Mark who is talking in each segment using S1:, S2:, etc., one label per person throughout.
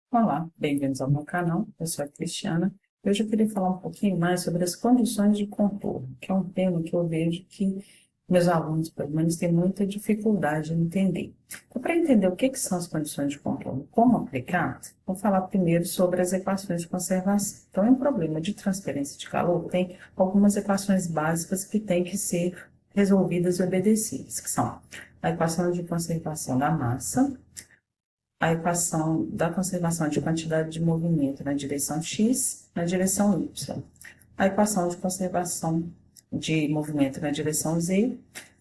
S1: Olá, bem-vindos ao meu canal, eu sou a Cristiana. Hoje eu queria falar um pouquinho mais sobre as condições de contorno, que é um tema que eu vejo que meus alunos, pelo menos, têm muita dificuldade em entender. Então, para entender o que são as condições de contorno, como aplicar, vou falar primeiro sobre as equações de conservação. Então, em um problema de transferência de calor, tem algumas equações básicas que têm que ser resolvidas e obedecidas, que são a equação de conservação da massa, a equação da conservação de quantidade de movimento na direção x, na direção y, a equação de conservação de movimento na direção z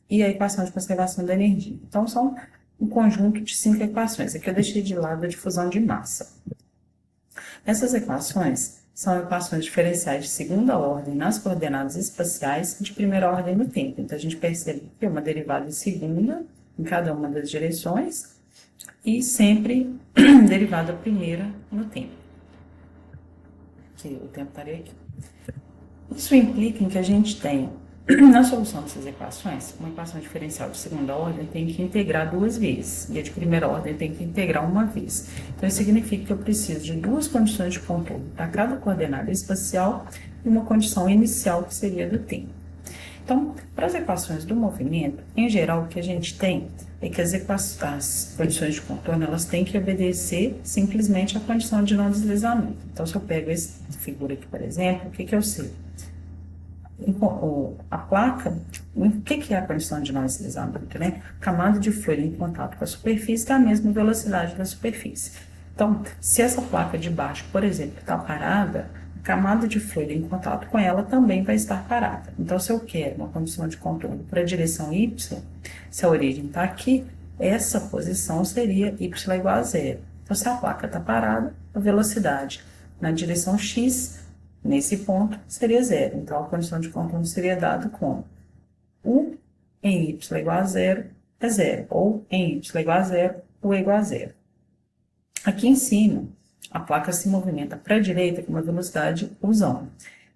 S1: e a equação de conservação da energia. Então, são um conjunto de 5 equações. Aqui eu deixei de lado a difusão de massa. Essas equações são equações diferenciais de segunda ordem nas coordenadas espaciais e de primeira ordem no tempo. Então, a gente percebe que é uma derivada de segunda em cada uma das direções e sempre derivada primeira no tempo, que o tempo estaria aqui. Isso implica em que a gente tenha, na solução dessas equações, uma equação diferencial de segunda ordem tem que integrar duas vezes, e a de primeira ordem tem que integrar uma vez. Então, isso significa que eu preciso de duas condições de contorno para cada coordenada espacial e uma condição inicial, que seria do tempo. Então, para as equações do movimento, em geral, o que a gente tem é que as condições de contorno elas têm que obedecer simplesmente à condição de não deslizamento. Então, se eu pego essa figura aqui, por exemplo, o que eu sei? A placa, o que é a condição de não deslizamento, né? Camada de fluido em contato com a superfície tem a mesma velocidade da superfície. Então, se essa placa de baixo, por exemplo, está parada, a camada de fluido em contato com ela também vai estar parada. Então, se eu quero uma condição de contorno para a direção y, se a origem está aqui, essa posição seria y igual a zero. Então, se a placa está parada, a velocidade na direção x, nesse ponto, seria zero. Então, a condição de contorno seria dada como U em y igual a zero é zero, ou em y igual a zero, U é igual a zero. Aqui em cima, a placa se movimenta para a direita com uma velocidade usão.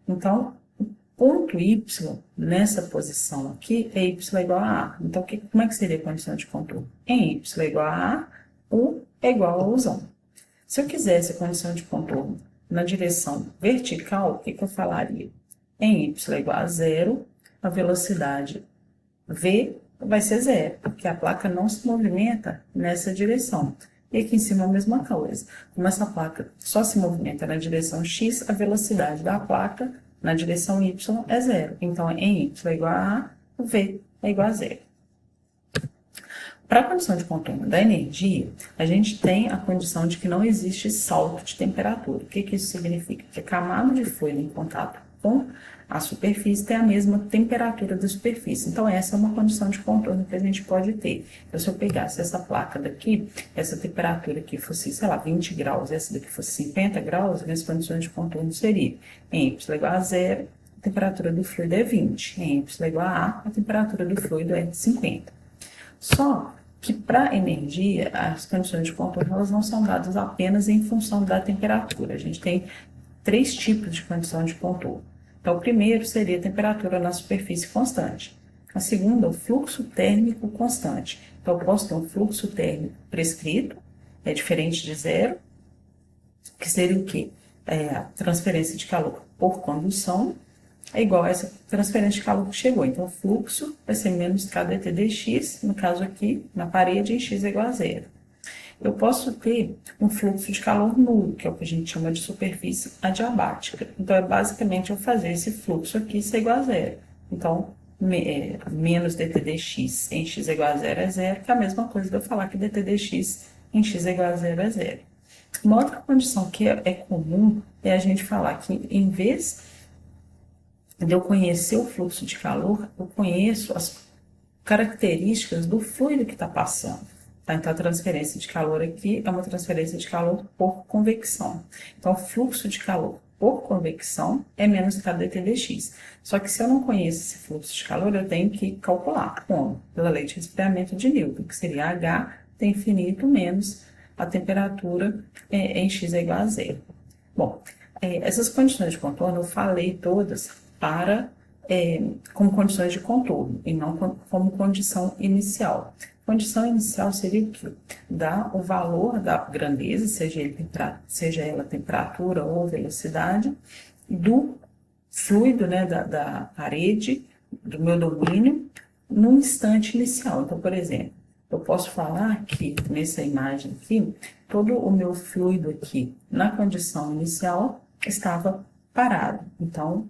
S1: Então, o ponto y nessa posição aqui é y igual a A. Então, como é que seria a condição de contorno? Em y igual a A, U é igual a usão. Se eu quisesse a condição de contorno na direção vertical, o que eu falaria? Em y igual a zero, a velocidade v vai ser zero, porque a placa não se movimenta nessa direção. E aqui em cima a mesma coisa. Como essa placa só se movimenta na direção x, a velocidade da placa na direção y é zero. Então, em y igual a A, v é igual a zero. Para a condição de contorno da energia, a gente tem a condição de que não existe salto de temperatura. O que isso significa? Que a camada de fluido em contato com a superfície tem a mesma temperatura da superfície. Então, essa é uma condição de contorno que a gente pode ter. Então, se eu pegasse essa placa daqui, essa temperatura aqui fosse, sei lá, 20 graus, essa daqui fosse 50 graus, as condições de contorno seriam em y igual a zero, a temperatura do fluido é 20. Em y igual a A, a temperatura do fluido é 50. Só que para energia, as condições de contorno elas não são dadas apenas em função da temperatura. A gente tem 3 tipos de condição de contorno. Então, o primeiro seria a temperatura na superfície constante. A segunda, o fluxo térmico constante. Então, eu posso ter um fluxo térmico prescrito, é diferente de zero, que seria o quê? A transferência de calor por condução é igual a essa transferência de calor que chegou. Então, o fluxo vai ser menos k dt dx, no caso aqui, na parede, em x é igual a zero. Eu posso ter um fluxo de calor nulo, que é o que a gente chama de superfície adiabática. Então, é basicamente eu fazer esse fluxo aqui ser igual a zero. Então, menos dt dx em x é igual a zero é zero, que é a mesma coisa de eu falar que dt dx em x é igual a zero é zero. Uma outra condição que é comum é a gente falar que, em vez de eu conhecer o fluxo de calor, eu conheço as características do fluido que está passando. Tá? Então, a transferência de calor aqui é uma transferência de calor por convecção. Então, o fluxo de calor por convecção é menos k dt dx. Só que se eu não conheço esse fluxo de calor, eu tenho que calcular como? Pela lei de resfriamento de Newton, que seria H T infinito menos a temperatura em x é igual a zero. Bom, essas condições de contorno eu falei todas para como condições de contorno e não como condição inicial. Condição inicial seria o quê? Dar o valor da grandeza, seja ela temperatura ou velocidade, do fluido, né, da parede, do meu domínio, no instante inicial. Então, por exemplo, eu posso falar que, nessa imagem aqui, todo o meu fluido aqui, na condição inicial, estava parado. Então,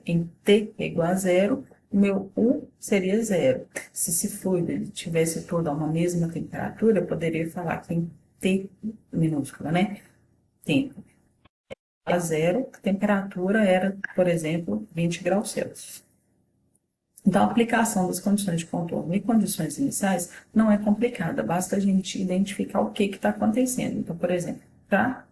S1: em T igual a zero, o meu U seria zero. Se esse fluido ele tivesse toda uma mesma temperatura, eu poderia falar que em T minúscula, né? Tempo a zero, a temperatura era, por exemplo, 20 graus Celsius. Então, a aplicação das condições de contorno e condições iniciais não é complicada, basta a gente identificar o que está acontecendo. Então, por exemplo, para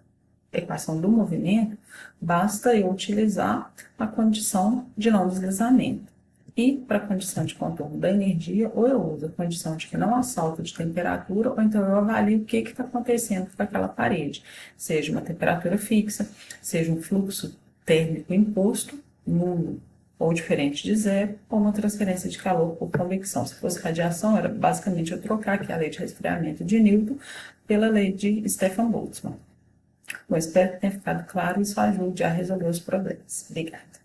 S1: a equação do movimento, basta eu utilizar a condição de não deslizamento. E para a condição de contorno da energia, ou eu uso a condição de que não há salto de temperatura, ou então eu avalio o que está acontecendo com aquela parede, seja uma temperatura fixa, seja um fluxo térmico imposto, nulo ou diferente de zero, ou uma transferência de calor por convecção. Se fosse radiação, era basicamente eu trocar aqui a lei de resfriamento de Newton pela lei de Stefan Boltzmann. Bom, espero que tenha ficado claro e isso ajude a resolver os problemas. Obrigada.